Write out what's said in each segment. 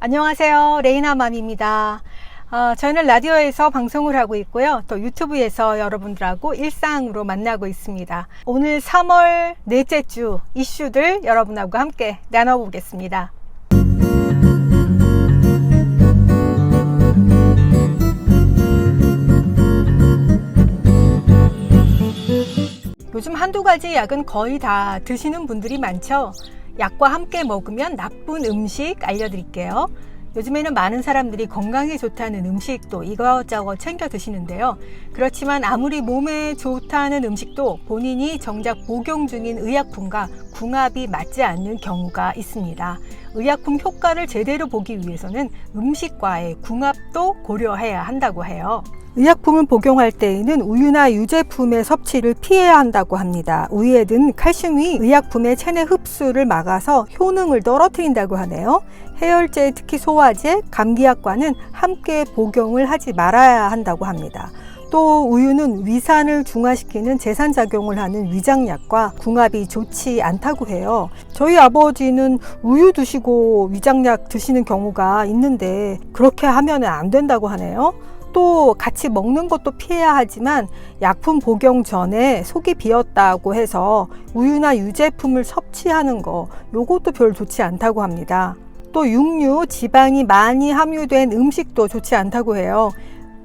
안녕하세요. 레이나맘입니다. 저희는 라디오에서 방송을 하고 있고요. 또 유튜브에서 여러분들하고 일상으로 만나고 있습니다. 오늘 3월 넷째 주 이슈들 여러분하고 함께 나눠보겠습니다. 요즘 한두 가지 약은 거의 다 드시는 분들이 많죠. 약과 함께 먹으면 나쁜 음식 알려드릴게요. 요즘에는 많은 사람들이 건강에 좋다는 음식도 이것저것 챙겨 드시는데요. 그렇지만 아무리 몸에 좋다는 음식도 본인이 정작 복용 중인 의약품과 궁합이 맞지 않는 경우가 있습니다. 의약품 효과를 제대로 보기 위해서는 음식과의 궁합도 고려해야 한다고 해요. 의약품을 복용할 때에는 우유나 유제품의 섭취를 피해야 한다고 합니다. 우유에 든 칼슘이 의약품의 체내 흡수를 막아서 효능을 떨어뜨린다고 하네요. 해열제, 특히 소화제, 감기약과는 함께 복용을 하지 말아야 한다고 합니다. 또 우유는 위산을 중화시키는 제산작용을 하는 위장약과 궁합이 좋지 않다고 해요. 저희 아버지는 우유 드시고 위장약 드시는 경우가 있는데 그렇게 하면 안 된다고 하네요. 또 같이 먹는 것도 피해야 하지만 약품 복용 전에 속이 비었다고 해서 우유나 유제품을 섭취하는 거 요것도 별 좋지 않다고 합니다. 또 육류, 지방이 많이 함유된 음식도 좋지 않다고 해요.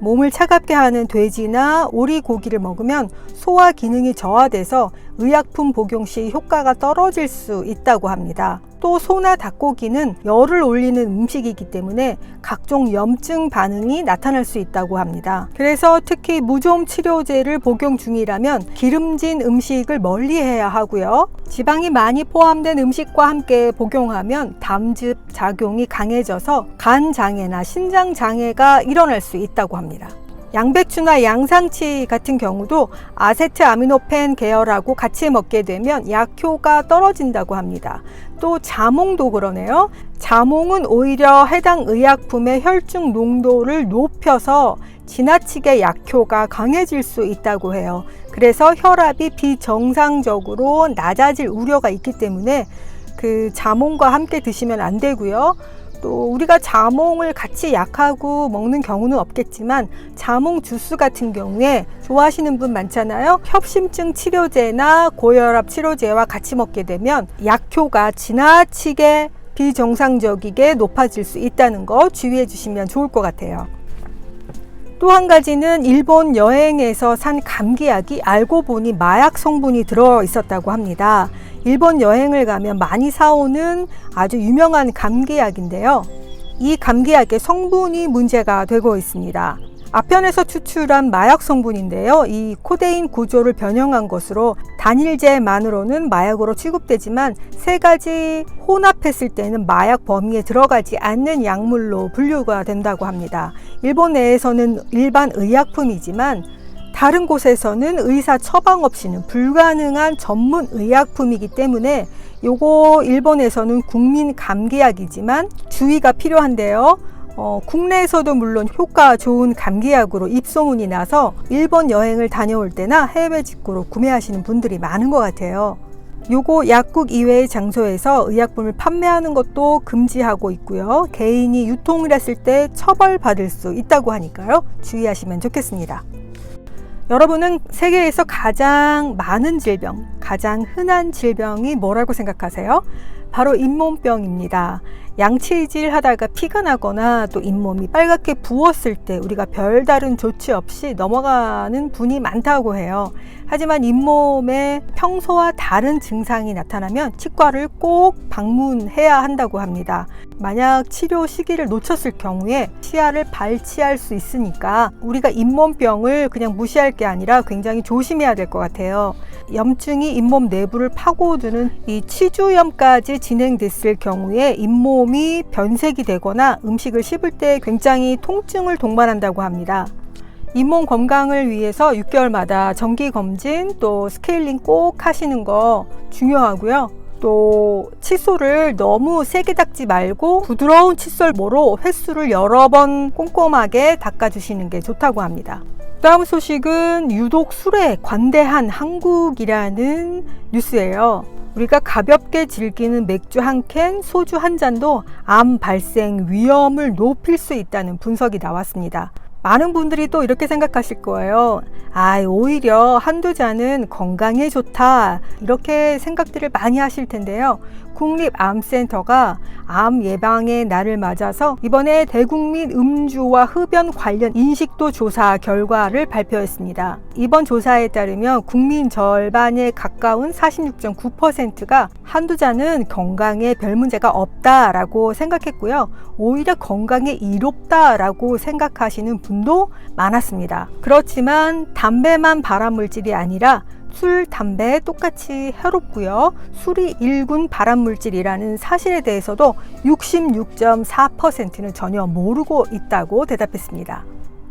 몸을 차갑게 하는 돼지나 오리고기를 먹으면 소화 기능이 저하돼서 의약품 복용 시 효과가 떨어질 수 있다고 합니다. 또 소나 닭고기는 열을 올리는 음식이기 때문에 각종 염증 반응이 나타날 수 있다고 합니다. 그래서 특히 무좀 치료제를 복용 중이라면 기름진 음식을 멀리해야 하고요. 지방이 많이 포함된 음식과 함께 복용하면 담즙 작용이 강해져서 간 장애나 신장 장애가 일어날 수 있다고 합니다. 양배추나 양상치 같은 경우도 아세트아미노펜 계열하고 같이 먹게 되면 약효가 떨어진다고 합니다. 또 자몽도 그러네요. 자몽은 오히려 해당 의약품의 혈중 농도를 높여서 지나치게 약효가 강해질 수 있다고 해요. 그래서 혈압이 비정상적으로 낮아질 우려가 있기 때문에 그 자몽과 함께 드시면 안 되고요. 또 우리가 자몽을 같이 약하고 먹는 경우는 없겠지만 자몽 주스 같은 경우에 좋아하시는 분 많잖아요. 협심증 치료제나 고혈압 치료제와 같이 먹게 되면 약효가 지나치게 비정상적이게 높아질 수 있다는 거 주의해 주시면 좋을 것 같아요. 또 한 가지는 일본 여행에서 산 감기약이 알고 보니 마약 성분이 들어 있었다고 합니다. 일본 여행을 가면 많이 사오는 아주 유명한 감기약인데요. 이 감기약의 성분이 문제가 되고 있습니다. 아편에서 추출한 마약 성분인데요. 이 코데인 구조를 변형한 것으로 단일제만으로는 마약으로 취급되지만 세 가지 혼합했을 때는 마약 범위에 들어가지 않는 약물로 분류가 된다고 합니다. 일본 내에서는 일반 의약품이지만 다른 곳에서는 의사 처방 없이는 불가능한 전문 의약품이기 때문에 요거 일본에서는 국민 감기약이지만 주의가 필요한데요. 국내에서도 물론 효과 좋은 감기약으로 입소문이 나서 일본 여행을 다녀올 때나 해외 직구로 구매하시는 분들이 많은 것 같아요. 요거 약국 이외의 장소에서 의약품을 판매하는 것도 금지하고 있고요. 개인이 유통을 했을 때 처벌받을 수 있다고 하니까요. 주의하시면 좋겠습니다. 여러분은 세계에서 가장 많은 질병, 가장 흔한 질병이 뭐라고 생각하세요? 바로 잇몸병입니다. 양치질 하다가 피가 나거나 또 잇몸이 빨갛게 부었을 때 우리가 별다른 조치 없이 넘어가는 분이 많다고 해요. 하지만 잇몸에 평소와 다른 증상이 나타나면 치과를 꼭 방문해야 한다고 합니다. 만약 치료 시기를 놓쳤을 경우에 치아를 발치할 수 있으니까 우리가 잇몸병을 그냥 무시할 게 아니라 굉장히 조심해야 될 것 같아요. 염증이 잇몸 내부를 파고드는 이 치주염까지 진행됐을 경우에 잇몸이 변색이 되거나 음식을 씹을 때 굉장히 통증을 동반한다고 합니다. 잇몸 건강을 위해서 6개월마다 정기검진 또 스케일링 꼭 하시는 거 중요하고요. 또 칫솔을 너무 세게 닦지 말고 부드러운 칫솔모로 횟수를 여러 번 꼼꼼하게 닦아주시는 게 좋다고 합니다. 다음 소식은 유독 술에 관대한 한국이라는 뉴스예요. 우리가 가볍게 즐기는 맥주 한 캔, 소주 한 잔도 암 발생 위험을 높일 수 있다는 분석이 나왔습니다. 많은 분들이 또 이렇게 생각하실 거예요. 오히려 한두 잔은 건강에 좋다. 이렇게 생각들을 많이 하실 텐데요. 국립암센터가 암 예방의 날을 맞아서 이번에 대국민 음주와 흡연 관련 인식도 조사 결과를 발표했습니다. 이번 조사에 따르면 국민 절반에 가까운 46.9%가 한두 잔은 건강에 별 문제가 없다라고 생각했고요. 오히려 건강에 이롭다라고 생각하시는 분도 많았습니다. 그렇지만 담배만 발암물질이 아니라 술, 담배 똑같이 해롭고요. 술이 1군 발암물질이라는 사실에 대해서도 66.4%는 전혀 모르고 있다고 대답했습니다.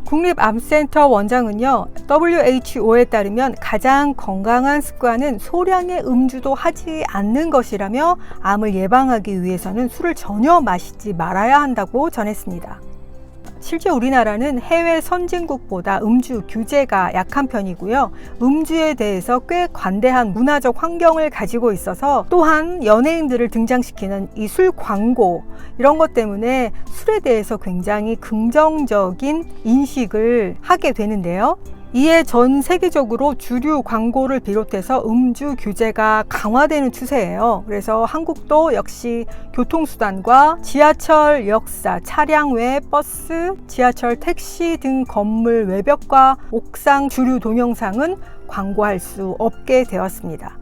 국립암센터 원장은요, WHO에 따르면 가장 건강한 습관은 소량의 음주도 하지 않는 것이라며 암을 예방하기 위해서는 술을 전혀 마시지 말아야 한다고 전했습니다. 실제 우리나라는 해외 선진국보다 음주 규제가 약한 편이고요. 음주에 대해서 꽤 관대한 문화적 환경을 가지고 있어서 또한 연예인들을 등장시키는 이 술 광고 이런 것 때문에 술에 대해서 굉장히 긍정적인 인식을 하게 되는데요. 이에 전 세계적으로 주류 광고를 비롯해서 음주 규제가 강화되는 추세예요. 그래서 한국도 역시 교통수단과 지하철 역사, 차량 외 버스, 지하철 택시 등 건물 외벽과 옥상 주류 동영상은 광고할 수 없게 되었습니다.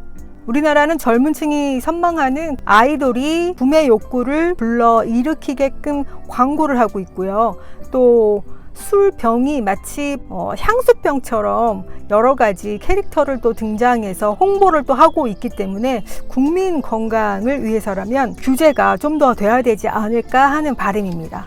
우리나라는 젊은 층이 선망하는 아이돌이 구매 욕구를 불러일으키게끔 광고를 하고 있고요. 또 술병이 마치 향수병처럼 여러 가지 캐릭터를 또 등장해서 홍보를 또 하고 있기 때문에 국민 건강을 위해서라면 규제가 좀 더 돼야 되지 않을까 하는 바람입니다.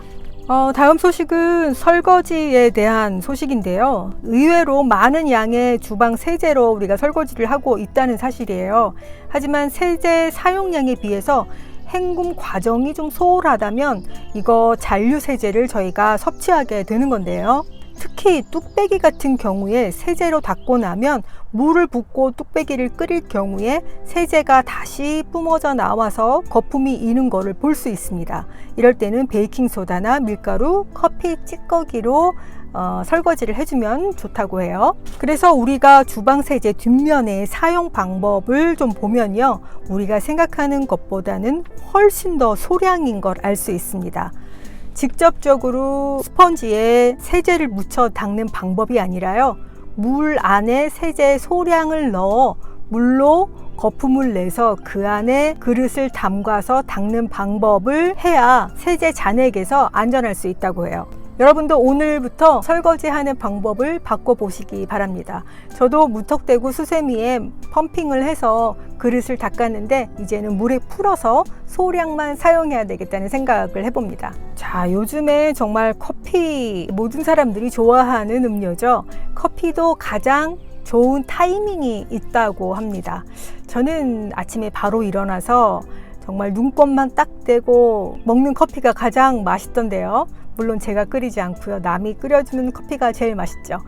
다음 소식은 설거지에 대한 소식인데요. 의외로 많은 양의 주방 세제로 우리가 설거지를 하고 있다는 사실이에요. 하지만 세제 사용량에 비해서 헹굼 과정이 좀 소홀하다면 이거 잔류 세제를 저희가 섭취하게 되는 건데요. 특히 뚝배기 같은 경우에 세제로 닦고 나면 물을 붓고 뚝배기를 끓일 경우에 세제가 다시 뿜어져 나와서 거품이 이는 것을 볼 수 있습니다. 이럴 때는 베이킹소다나 밀가루, 커피 찌꺼기로 설거지를 해주면 좋다고 해요. 그래서 우리가 주방세제 뒷면의 사용 방법을 좀 보면요, 우리가 생각하는 것보다는 훨씬 더 소량인 걸 알 수 있습니다. 직접적으로 스펀지에 세제를 묻혀 닦는 방법이 아니라요, 물 안에 세제 소량을 넣어 물로 거품을 내서 그 안에 그릇을 담가서 닦는 방법을 해야 세제 잔액에서 안전할 수 있다고 해요. 여러분도 오늘부터 설거지하는 방법을 바꿔보시기 바랍니다. 저도 무턱대고 수세미에 펌핑을 해서 그릇을 닦았는데 이제는 물에 풀어서 소량만 사용해야 되겠다는 생각을 해봅니다. 자, 요즘에 정말 커피 모든 사람들이 좋아하는 음료죠. 커피도 가장 좋은 타이밍이 있다고 합니다. 저는 아침에 바로 일어나서 정말 눈곱만 딱 떼고 먹는 커피가 가장 맛있던데요. 물론 제가 끓이지 않고요, 남이 끓여주는 커피가 제일 맛있죠.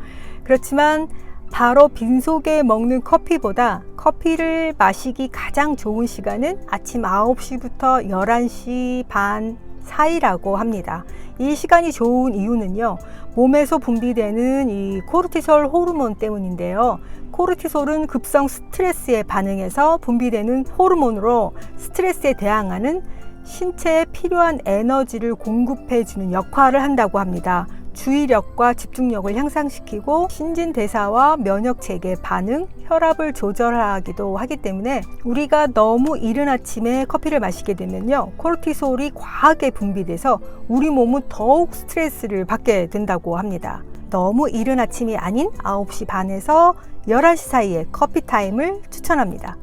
그렇지만 바로 빈속에 먹는 커피보다 커피를 마시기 가장 좋은 시간은 아침 9시부터 11시 반 사이라고 합니다. 이 시간이 좋은 이유는요, 몸에서 분비되는 이 코르티솔 호르몬 때문인데요. 코르티솔은 급성 스트레스에 반응해서 분비되는 호르몬으로 스트레스에 대항하는 신체에 필요한 에너지를 공급해주는 역할을 한다고 합니다. 주의력과 집중력을 향상시키고 신진대사와 면역체계 반응, 혈압을 조절하기도 하기 때문에 우리가 너무 이른 아침에 커피를 마시게 되면요, 코르티솔이 과하게 분비돼서 우리 몸은 더욱 스트레스를 받게 된다고 합니다. 너무 이른 아침이 아닌 9시 반에서 11시 사이에 커피 타임을 추천합니다.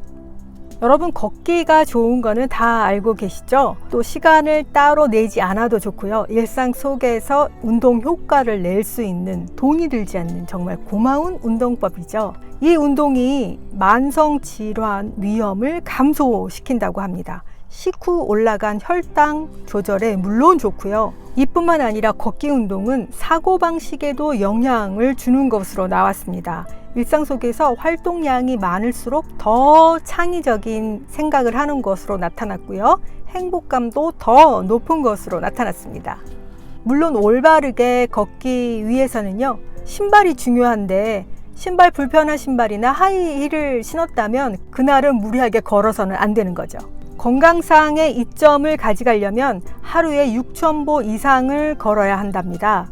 여러분, 걷기가 좋은 거는 다 알고 계시죠? 또 시간을 따로 내지 않아도 좋고요. 일상 속에서 운동 효과를 낼 수 있는, 돈이 들지 않는 정말 고마운 운동법이죠. 이 운동이 만성 질환 위험을 감소시킨다고 합니다. 식후 올라간 혈당 조절에 물론 좋고요. 이뿐만 아니라 걷기 운동은 사고방식에도 영향을 주는 것으로 나왔습니다. 일상 속에서 활동량이 많을수록 더 창의적인 생각을 하는 것으로 나타났고요. 행복감도 더 높은 것으로 나타났습니다. 물론 올바르게 걷기 위해서는요, 신발이 중요한데 신발 불편한 신발이나 하이힐을 신었다면 그날은 무리하게 걸어서는 안 되는 거죠. 건강상의 이점을 가져가려면 하루에 6,000보 이상을 걸어야 한답니다.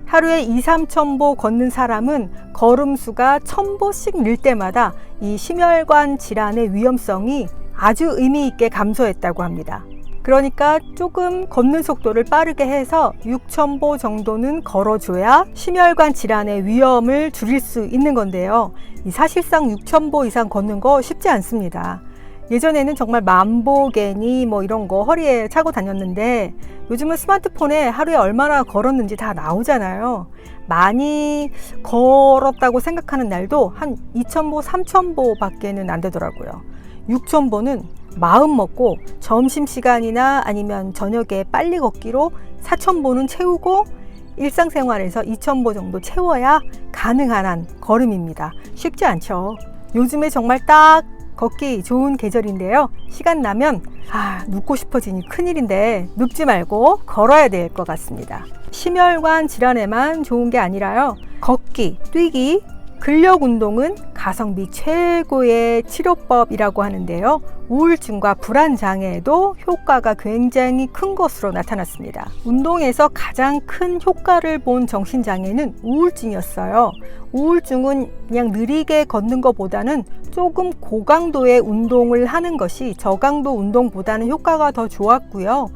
하루에 2-3,000보 걷는 사람은 걸음수가 1,000보씩 늘 때마다 이 심혈관 질환의 위험성이 아주 의미 있게 감소했다고 합니다. 그러니까 조금 걷는 속도를 빠르게 해서 6,000보 정도는 걸어줘야 심혈관 질환의 위험을 줄일 수 있는 건데요. 사실상 6,000보 이상 걷는 거 쉽지 않습니다. 예전에는 정말 만보개니 뭐 이런 거 허리에 차고 다녔는데 요즘은 스마트폰에 하루에 얼마나 걸었는지 다 나오잖아요. 많이 걸었다고 생각하는 날도 한 2,000보, 3,000보 밖에는 안 되더라고요. 6,000보는 마음 먹고 점심시간이나 아니면 저녁에 빨리 걷기로 4,000보는 채우고 일상생활에서 2,000보 정도 채워야 가능한 한 걸음입니다. 쉽지 않죠. 요즘에 정말 딱 걷기 좋은 계절인데요. 시간 나면 눕고 싶어지니 큰일인데 눕지 말고 걸어야 될 것 같습니다. 심혈관 질환에만 좋은 게 아니라요. 걷기, 뛰기, 근력 운동은 가성비 최고의 치료법이라고 하는데요. 우울증과 불안 장애에도 효과가 굉장히 큰 것으로 나타났습니다. 운동에서 가장 큰 효과를 본 정신장애는 우울증이었어요. 우울증은 그냥 느리게 걷는 것보다는 조금 고강도의 운동을 하는 것이 저강도 운동보다는 효과가 더 좋았고요.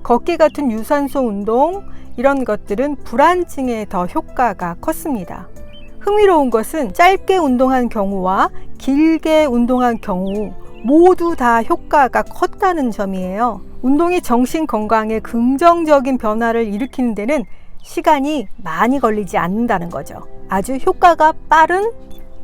걷기 같은 유산소 운동, 이런 것들은 불안증에 더 효과가 컸습니다. 흥미로운 것은 짧게 운동한 경우와 길게 운동한 경우 모두 다 효과가 컸다는 점이에요. 운동이 정신 건강에 긍정적인 변화를 일으키는 데는 시간이 많이 걸리지 않는다는 거죠. 아주 효과가 빠른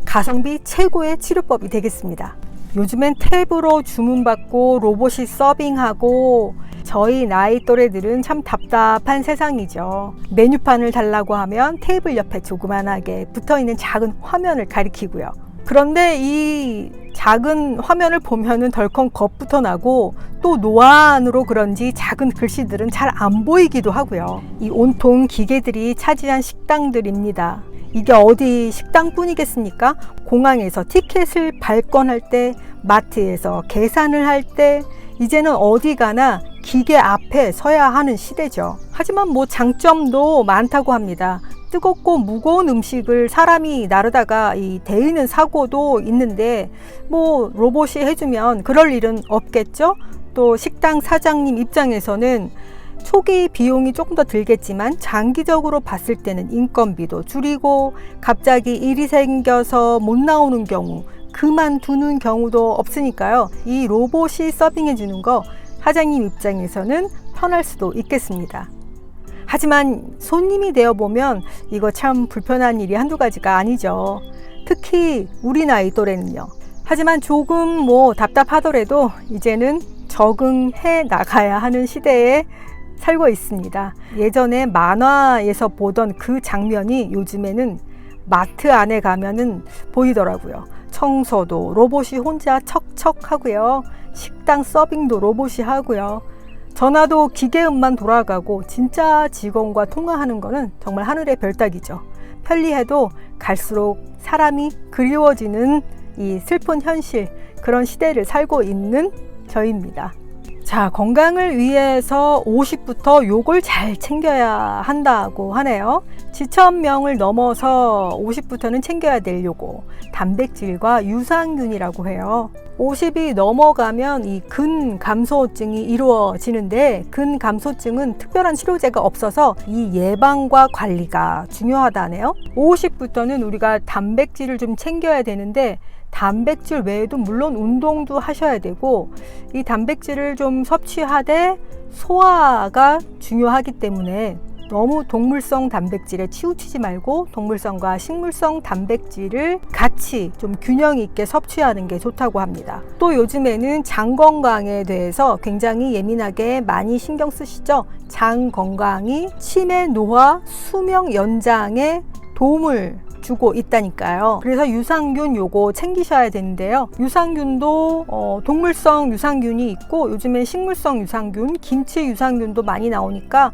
가성비 최고의 치료법이 되겠습니다. 요즘엔 탭으로 주문받고 로봇이 서빙하고 저희 나이 또래들은 참 답답한 세상이죠. 메뉴판을 달라고 하면 테이블 옆에 조그만하게 붙어있는 작은 화면을 가리키고요. 그런데 이 작은 화면을 보면은 덜컹 겁부터 나고 또 노안으로 그런지 작은 글씨들은 잘 안 보이기도 하고요. 이 온통 기계들이 차지한 식당들입니다. 이게 어디 식당뿐이겠습니까? 공항에서 티켓을 발권할 때, 마트에서 계산을 할 때, 이제는 어디 가나 기계 앞에 서야 하는 시대죠. 하지만 뭐 장점도 많다고 합니다. 뜨겁고 무거운 음식을 사람이 나르다가 데이는 사고도 있는데 뭐 로봇이 해주면 그럴 일은 없겠죠. 또 식당 사장님 입장에서는 초기 비용이 조금 더 들겠지만 장기적으로 봤을 때는 인건비도 줄이고 갑자기 일이 생겨서 못 나오는 경우, 그만두는 경우도 없으니까요. 이 로봇이 서빙해 주는 거 사장님 입장에서는 편할 수도 있겠습니다. 하지만 손님이 되어보면 이거 참 불편한 일이 한두 가지가 아니죠. 특히 우리 나이 또래는요. 하지만 조금 뭐 답답하더라도 이제는 적응해 나가야 하는 시대에 살고 있습니다. 예전에 만화에서 보던 그 장면이 요즘에는 마트 안에 가면은 보이더라고요. 청소도 로봇이 혼자 척척 하고요. 식당 서빙도 로봇이 하고요. 전화도 기계음만 돌아가고 진짜 직원과 통화하는 거는 정말 하늘의 별 따기죠. 편리해도 갈수록 사람이 그리워지는 이 슬픈 현실, 그런 시대를 살고 있는 저입니다. 자, 건강을 위해서 50부터 요걸 잘 챙겨야 한다고 하네요. 지천명을 넘어서 50부터는 챙겨야 될 요거, 단백질과 유산균이라고 해요. 50이 넘어가면 이 근감소증이 이루어지는데, 근감소증은 특별한 치료제가 없어서 이 예방과 관리가 중요하다네요. 50부터는 우리가 단백질을 좀 챙겨야 되는데, 단백질 외에도 물론 운동도 하셔야 되고, 이 단백질을 좀 섭취하되 소화가 중요하기 때문에 너무 동물성 단백질에 치우치지 말고 동물성과 식물성 단백질을 같이 좀 균형 있게 섭취하는 게 좋다고 합니다. 또 요즘에는 장 건강에 대해서 굉장히 예민하게 많이 신경 쓰시죠? 장 건강이 치매, 노화, 수명 연장에 도움을 주고 있다니까요. 그래서 유산균 요거 챙기셔야 되는데요. 유산균도 동물성 유산균이 있고 요즘엔 식물성 유산균, 김치 유산균도 많이 나오니까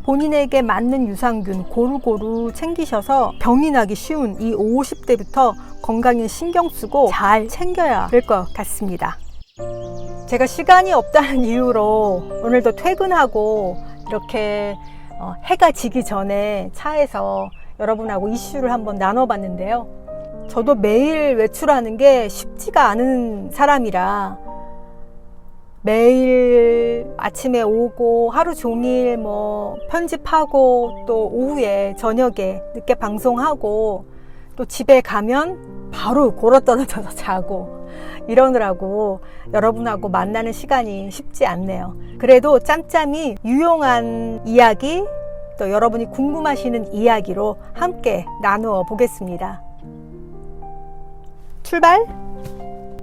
본인에게 맞는 유산균 고루고루 챙기셔서 병이 나기 쉬운 이 50대부터 건강에 신경 쓰고 잘 챙겨야 될 것 같습니다. 제가 시간이 없다는 이유로 오늘도 퇴근하고 이렇게 해가 지기 전에 차에서 여러분하고 이슈를 한번 나눠봤는데요. 저도 매일 외출하는 게 쉽지가 않은 사람이라 매일 아침에 오고 하루 종일 편집하고 또 오후에 저녁에 늦게 방송하고 또 집에 가면 바로 골아떨어져서 자고 이러느라고 여러분하고 만나는 시간이 쉽지 않네요. 그래도 짬짬이 유용한 이야기 또 여러분이 궁금하시는 이야기로 함께 나누어 보겠습니다. 출발!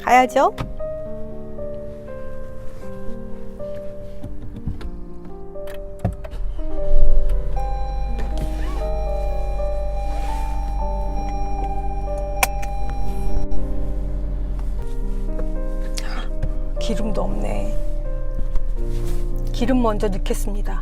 가야죠. 기름도 없네. 기름 먼저 넣겠습니다.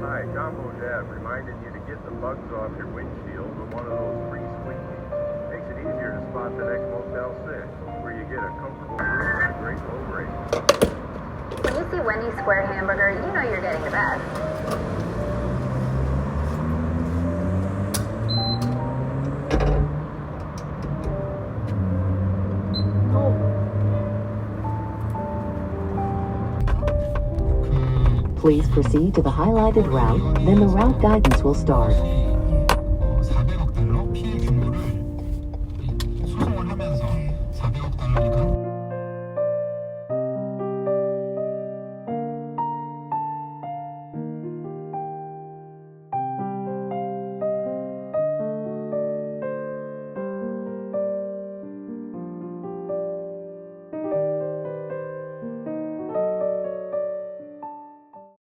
Hi, Combo Dad, reminding you to get the bugs off your windshield with one of those free squeakies. Makes it easier to spot the next Motel 6, where you get a comfortable room at a great low rate. When you see Wendy's Square Hamburger, you know you're getting the best. Please proceed to the highlighted route, then the route guidance will start.